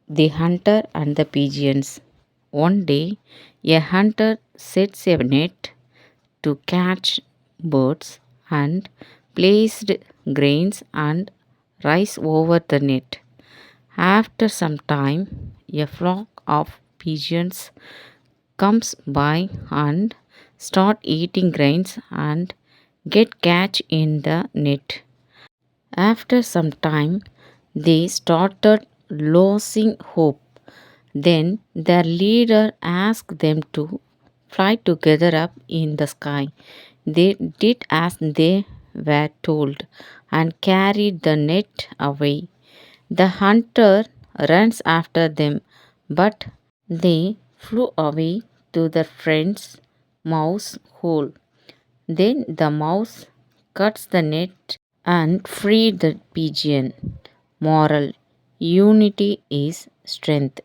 The hunter and the pigeons. One day, a hunter sets a net to catch birds and placed grains and rice over the net. After some time, a flock of pigeons comes by and start eating grains and get catch in the net. After some time, they started losing hope. Then their leader asked them to fly together up in the sky. They did as they were told and carried the net away. The hunter runs after them, but they flew away to their friend's mouse hole. Then the mouse cuts the net and freed the pigeon. Moral: unity is strength.